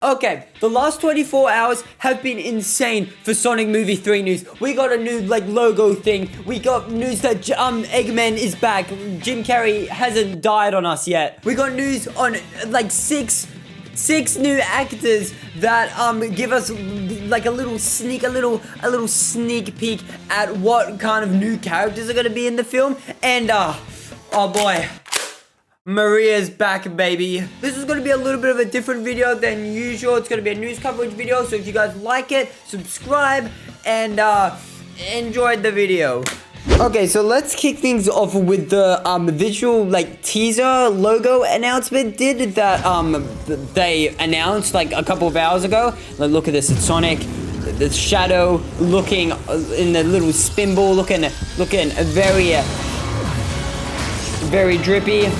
Okay, the last 24 hours have been insane for Sonic Movie 3 news. We got a new, logo thing. We got news that, Eggman is back. Jim Carrey hasn't died on us yet. We got news on, six new actors that, give us, a little sneak peek at what kind of new characters are gonna be in the film. And, oh boy. Maria's back, baby. This is going to be a little bit of a different video than usual. It's going to be a news coverage video, so if you guys like it, subscribe and enjoy the video. Okay, so let's kick things off with the visual teaser logo announcement that they announced a couple of hours ago. Look at this, it's Sonic. The shadow looking in the little spin ball, looking very drippy.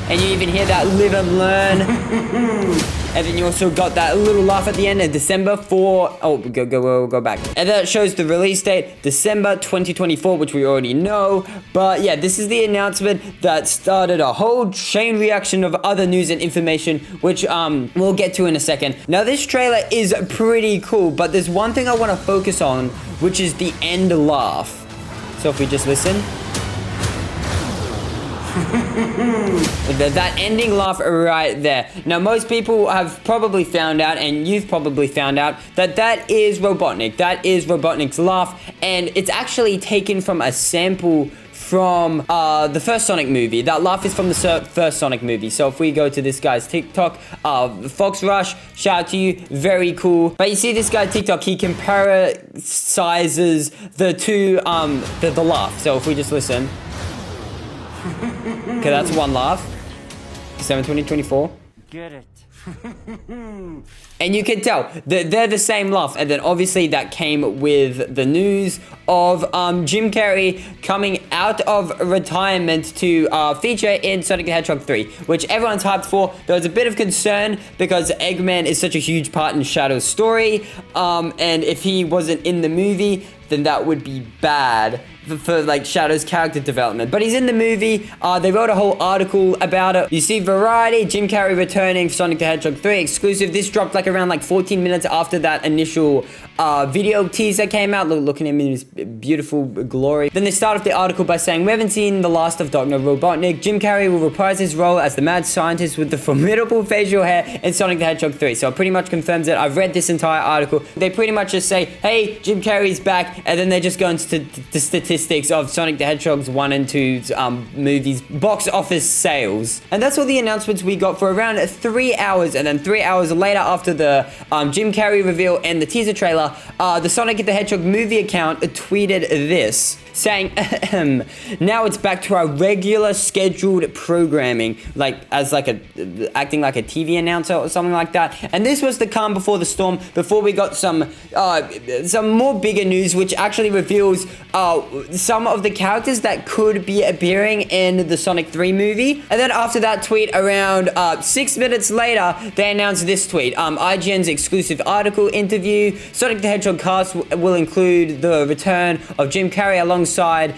And you even hear that live and learn. And then you also got that little laugh at the end of December 4. Oh, go back. And that shows the release date, December 2024, which we already know. But yeah, this is the announcement that started a whole chain reaction of other news and information, which we'll get to in a second. Now, this trailer is pretty cool, but there's one thing I want to focus on, which is the end laugh. So if we just listen. That ending laugh right there. Now, most people have probably found out, and you've probably found out, that is Robotnik. That is Robotnik's laugh, and it's actually taken from a sample from the first Sonic movie. That laugh is from the first Sonic movie. So if we go to this guy's TikTok, Fox Rush, shout out to you, very cool. But you see this guy TikTok, he comparisizes the two, the laugh. So if we just listen. Okay, that's one laugh. December 2024. Get it. And you can tell that they're the same laugh. And then obviously that came with the news of Jim Carrey coming out of retirement to feature in Sonic the Hedgehog 3, which everyone's hyped for. There was a bit of concern because Eggman is such a huge part in Shadow's story. And if he wasn't in the movie, then that would be bad for Shadow's character development. But he's in the movie. They wrote a whole article about it. You see Variety, Jim Carrey returning for Sonic the Hedgehog 3 exclusive. This dropped around 14 minutes after that initial video teaser came out. Looking at him in his beautiful glory. Then they start off the article by saying, we haven't seen the last of Dr. Robotnik. Jim Carrey will reprise his role as the mad scientist with the formidable facial hair in Sonic the Hedgehog 3. So it pretty much confirms it. I've read this entire article. They pretty much just say, hey, Jim Carrey's back, and then they just go into the statistics of Sonic the Hedgehog's 1 and 2's movies box office sales. And that's all the announcements we got for around 3 hours. And then 3 hours later, after the Jim Carrey reveal and the teaser trailer, the Sonic the Hedgehog movie account tweeted this, saying, now it's back to our regular scheduled programming, acting like a TV announcer or something like that. And this was the calm before the storm, before we got some more bigger news, which actually reveals some of the characters that could be appearing in the Sonic 3 movie. And then after that tweet, around 6 minutes later, they announced this tweet. IGN's exclusive article interview, Sonic the Hedgehog cast will include the return of Jim Carrey alongside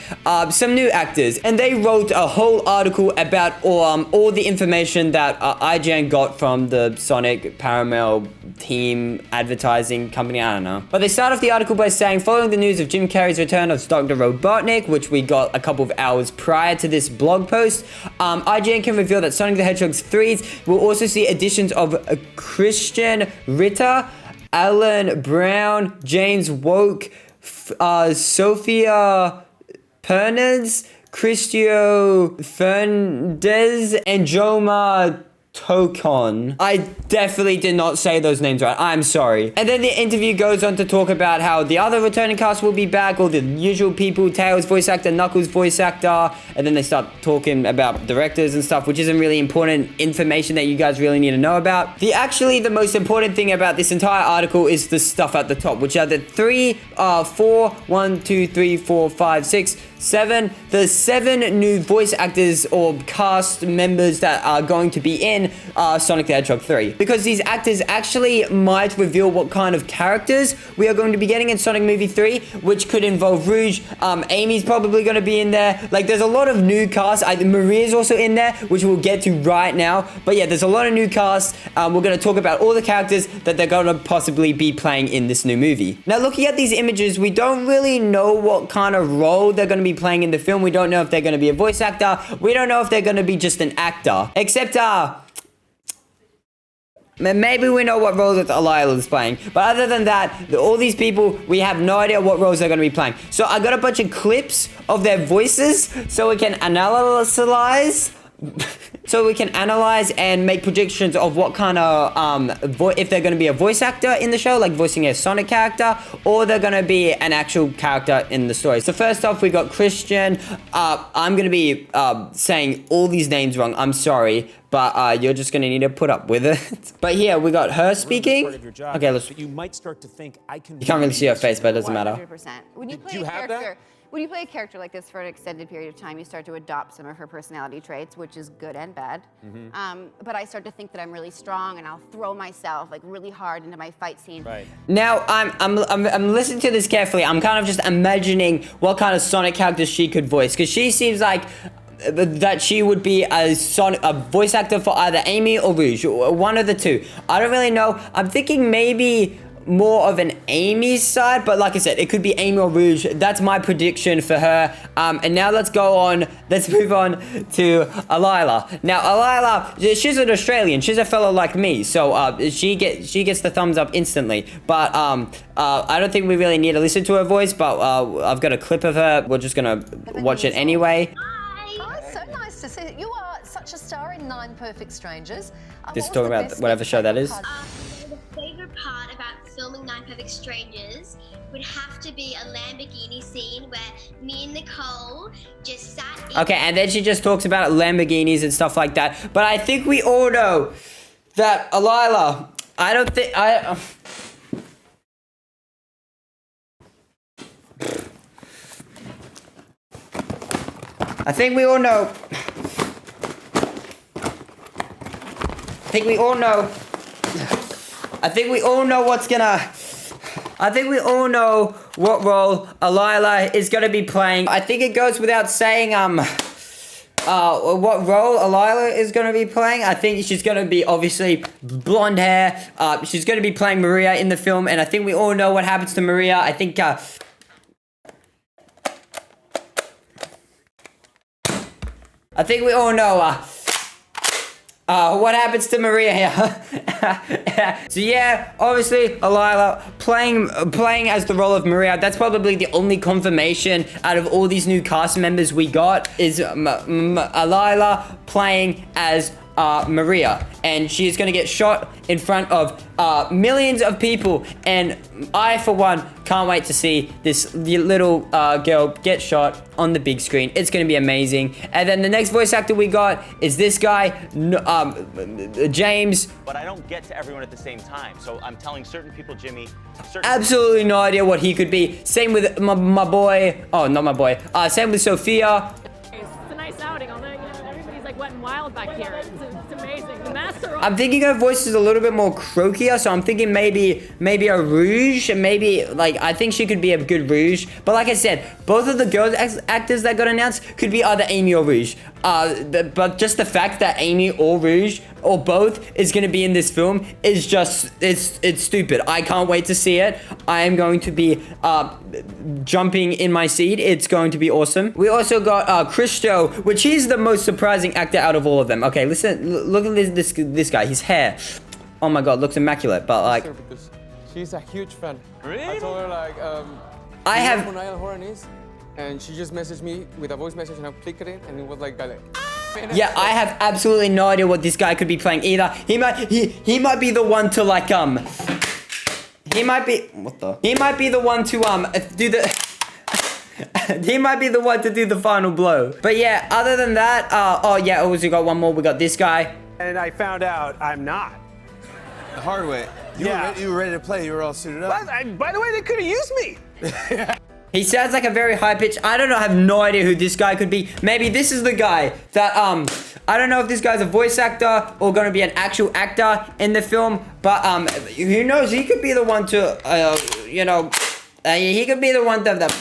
some new actors. And they wrote a whole article about all the information that IGN got from the Sonic Paramount team advertising company, I don't know. But they start off the article by saying, following the news of Jim Carrey's return as Dr. Robotnik, which we got a couple of hours prior to this blog post, IGN can reveal that Sonic the Hedgehog 3s will also see additions of Christian Ritter, Alan Brown, James Woke, Sophia Pernes, Cristio Fernandez, and Joma Tokon. I definitely did not say those names right. I'm sorry. And then the interview goes on to talk about how the other returning cast will be back, all the usual people, Tails voice actor, Knuckles voice actor, and then they start talking about directors and stuff, which isn't really important information that you guys really need to know about. The most important thing about this entire article is the stuff at the top, which are the 3, 4, 1, 2, 3, 4, 5, 6, the 7 new voice actors or cast members that are going to be in Sonic the Hedgehog 3. Because these actors actually might reveal what kind of characters we are going to be getting in Sonic Movie 3, which could involve Rouge. Amy's probably going to be in there. Like, there's a lot of new cast. Maria's also in there, which we'll get to right now. But yeah, there's a lot of new cast. We're going to talk about all the characters that they're going to possibly be playing in this new movie. Now, looking at these images, we don't really know what kind of role they're going to be playing in the film. We don't know if they're going to be a voice actor. We don't know if they're going to be just an actor. Except, maybe we know what role that Alila is playing. But other than that, all these people, we have no idea what roles they're going to be playing. So I got a bunch of clips of their voices so we can analyze. So we can analyze and make predictions of what kind of, if they're going to be a voice actor in the show, like voicing a Sonic character, or they're going to be an actual character in the story. So first off, we got Christian. I'm going to be saying all these names wrong. I'm sorry, but you're just going to need to put up with it. But here, we got her speaking. Okay, let's... You might start to think I can... You can't really see her face, but it doesn't matter. 100%. When you play a character... When you play a character like this for an extended period of time, you start to adopt some of her personality traits, which is good and bad. But I start to think that I'm really strong, and I'll throw myself like really hard into my fight scene. Right. Now, I'm listening to this carefully. I'm kind of just imagining what kind of Sonic characters she could voice, because she seems like that she would be a voice actor for either Amy or Rouge, one of the two. I don't really know. I'm thinking maybe more of an Amy side, but like I said, it could be Amy or Rouge. That's my prediction for her. And now let's move on to Alila. Now, Alila, she's an Australian. She's a fellow like me, so she gets the thumbs up instantly. But I don't think we really need to listen to her voice, but I've got a clip of her. We're just gonna watch it anyway. Hi, so nice to see you. You are such a star in 9 Perfect Strangers. Just talking about whatever show that is. The favorite part about filming 9 Perfect Strangers would have to be a Lamborghini scene where me and Nicole just sat in... Okay, and then she just talks about Lamborghinis and stuff like that. But I think we all know that Alila, I think we all know what role Alila is gonna be playing. I think it goes without saying what role Alila is gonna be playing. I think she's gonna be obviously blonde hair. She's gonna be playing Maria in the film, and I think we all know what happens to Maria. I think we all know what happens to Maria here. So yeah, obviously Alila playing as the role of Maria. That's probably the only confirmation out of all these new cast members we got is Alila playing as Maria, and she's gonna get shot in front of millions of people, and I for one can't wait to see this little girl get shot on the big screen. It's gonna be amazing. And then the next voice actor we got is this guy, James. But I don't get to everyone at the same time, so I'm telling certain people, Jimmy. Absolutely no idea what he could be. Same with my boy. Oh, not my boy. Same with Sophia. It's a nice outing, although everybody's like wet and wild back here. It's amazing. The masks are on. I'm thinking her voice is a little bit more croakier, so I'm thinking maybe a Rouge, and maybe like I think she could be a good Rouge. But like I said, both of the girls actors that got announced could be either Amy or Rouge. But just the fact that Amy or Rouge or both is going to be in this film is just it's stupid. I can't wait to see it. I am going to be jumping in my seat. It's going to be awesome. We also got Christo, which he's the most surprising actor out of all of them. Okay, listen, look at this guy. His hair, oh my god, looks immaculate. But like, she's a huge fan. Really? I told her like, I have. And she just messaged me with a voice message, and I clicked it, and it was like, yeah, I have absolutely no idea what this guy could be playing either. He might be the one to like he might be the one to do the he might be the one to do the final blow. But yeah, other than that, oh yeah, we got one more. We got this guy. And I found out I'm not. The hard way. You were ready to play. You were all suited up. By the way, they could have used me. He sounds like a very high pitch. I don't know. I have no idea who this guy could be. Maybe this is the guy that, I don't know if this guy's a voice actor or going to be an actual actor in the film. But, who knows? He could be the one to, he could be the one that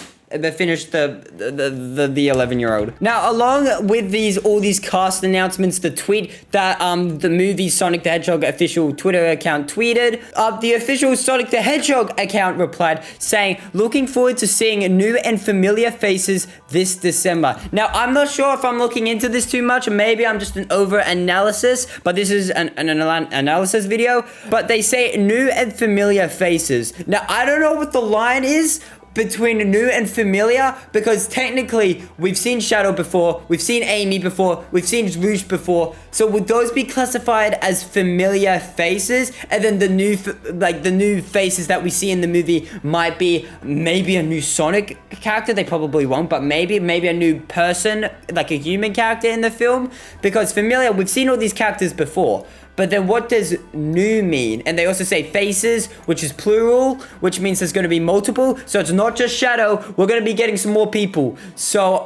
finish the 11-year-old. Now, along with all these cast announcements, the tweet that the movie Sonic the Hedgehog official Twitter account tweeted, the official Sonic the Hedgehog account replied saying, "Looking forward to seeing new and familiar faces this December." Now, I'm not sure if I'm looking into this too much. Maybe I'm just an over-analysis, but this is an analysis video. But they say new and familiar faces. Now, I don't know what the line is between new and familiar, because technically we've seen Shadow before, we've seen Amy before, we've seen Rouge before. So would those be classified as familiar faces? And then the new faces that we see in the movie might be maybe a new Sonic character. They probably won't, but maybe a new person, like a human character in the film. Because familiar, we've seen all these characters before. But then what does new mean? And they also say faces, which is plural, which means there's going to be multiple. So it's not just Shadow. We're going to be getting some more people. So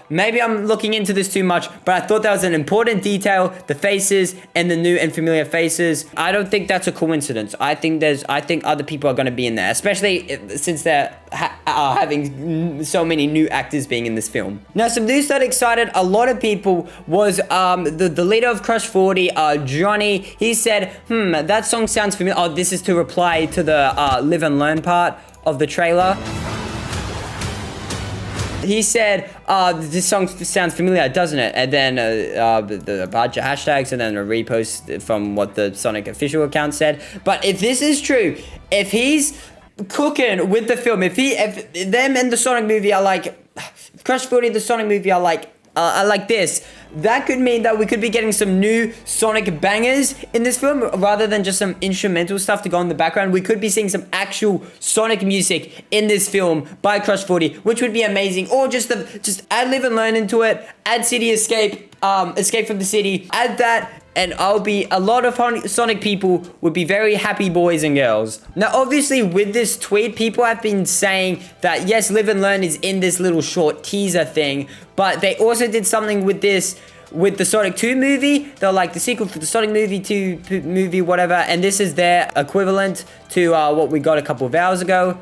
maybe I'm looking into this too much, but I thought that was an important detail. The faces and the new and familiar faces. I don't think that's a coincidence. I think other people are going to be in there, especially since they're having so many new actors being in this film. Now, some news that excited a lot of people was the leader of Crush 40, Johnny. He said, that song sounds familiar. Oh, this is to reply to the Live and Learn part of the trailer. He said, this song sounds familiar, doesn't it? And then a bunch of hashtags and then a repost from what the Sonic official account said. But if this is true, if he's cooking with the film, if them and the Sonic movie are like, Crush 40 the Sonic movie are like this, that could mean that we could be getting some new Sonic bangers in this film rather than just some instrumental stuff to go in the background. We could be seeing some actual Sonic music in this film by Crush 40, which would be amazing. Or just add Live and Learn into it, add City Escape, Escape from the City, add that, and a lot of Sonic people would be very happy boys and girls. Now, obviously, with this tweet, people have been saying that, yes, Live and Learn is in this little short teaser thing, but they also did something with this, with the Sonic 2 movie. They're like the sequel for the Sonic movie 2 movie, whatever, and this is their equivalent to what we got a couple of hours ago.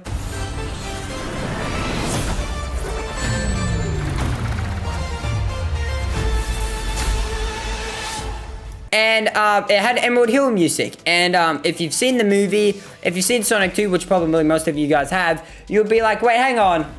And it had Emerald Hill music. And if you've seen the movie, if you've seen Sonic 2, which probably most of you guys have, you'll be like, wait, hang on.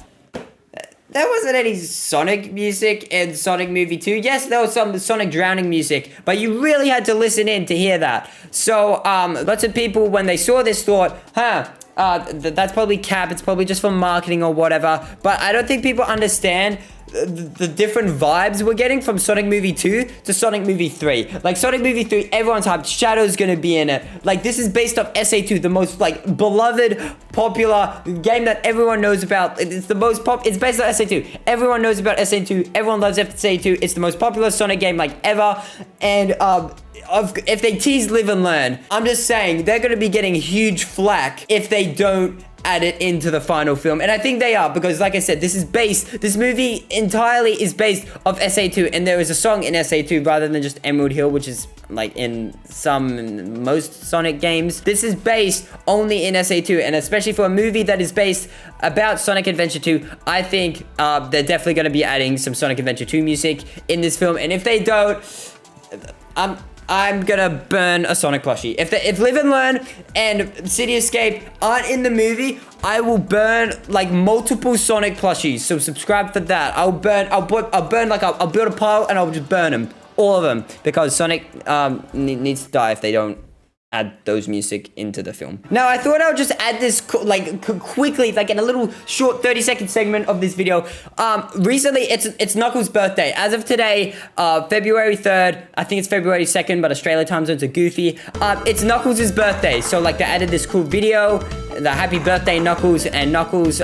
There wasn't any Sonic music in Sonic Movie 2. Yes, there was some Sonic drowning music, but you really had to listen in to hear that. So lots of people, when they saw this, thought, that's probably cap. It's probably just for marketing or whatever. But I don't think people understand the different vibes we're getting from Sonic Movie 2 to Sonic Movie 3. Like, Sonic Movie 3, everyone's hyped. Shadow's gonna be in it. Like, this is based off SA2, the most, like, beloved, popular game that everyone knows about. It's the most it's based on SA2. Everyone knows about SA2. Everyone loves SA2. It's the most popular Sonic game, like, ever. And, if they tease Live and Learn, I'm just saying, they're gonna be getting huge flack if they don't add it into the final film. And I think they are, because like I said, this movie entirely is based off SA2, and there is a song in SA2 rather than just Emerald Hill, which is like in most Sonic games. This is based only in SA2, and especially for a movie that is based about Sonic Adventure 2, I think they're definitely going to be adding some Sonic Adventure 2 music in this film. And if they don't, I'm gonna burn a Sonic plushie. If Live and Learn and City Escape aren't in the movie, I will burn like multiple Sonic plushies. So subscribe for that. I'll build a pile and I'll just burn them, all of them, because Sonic needs to die if they don't add those music into the film. Now, I thought I would just add this quickly, like in a little short 30-second segment of this video. Recently, it's Knuckles' birthday. As of today, February 3rd, I think it's February 2nd, but Australia time zones are goofy. It's Knuckles' birthday, so like they added this cool video, the happy birthday Knuckles, and Knuckles,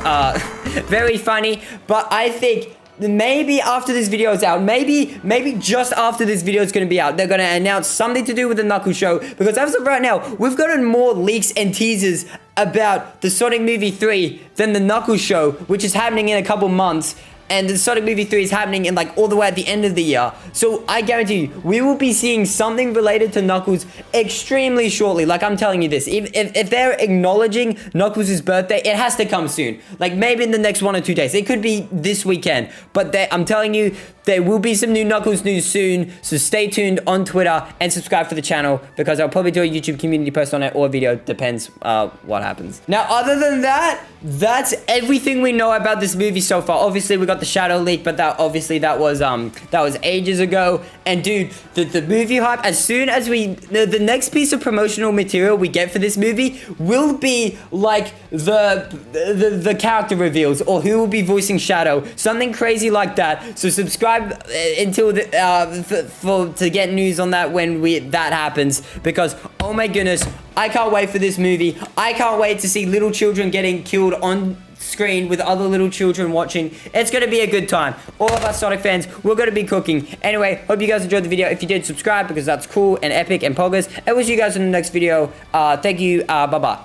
very funny, but I think maybe after this video is out, maybe just after this video is going to be out, they're going to announce something to do with the Knuckles show, because as of right now, we've gotten more leaks and teasers about the Sonic Movie 3 than the Knuckles show, which is happening in a couple months. And the Sonic Movie 3 is happening in like all the way at the end of the year. So I guarantee you, we will be seeing something related to Knuckles extremely shortly. Like I'm telling you this, if they're acknowledging Knuckles' birthday, it has to come soon. Like maybe in the next 1 or 2 days. It could be this weekend. But I'm telling you, there will be some new Knuckles news soon. So stay tuned on Twitter and subscribe for the channel, because I'll probably do a YouTube community post on it or a video. Depends what happens. Now, other than that, that's everything we know about this movie so far. Obviously, we got the shadow leak, but that was ages ago. And dude, the movie hype, as soon as the next piece of promotional material we get for this movie will be like the character reveals, or who will be voicing Shadow, something crazy like that. So subscribe until to get news on that when that happens, because oh my goodness, I can't wait for this movie. I can't wait to see little children getting killed on screen with other little children watching. It's going to be a good time. All of us Sonic fans, we're going to be cooking. Anyway, hope you guys enjoyed the video. If you did, subscribe, because that's cool and epic and poggers. And we'll see you guys in the next video. Thank you. Bye-bye.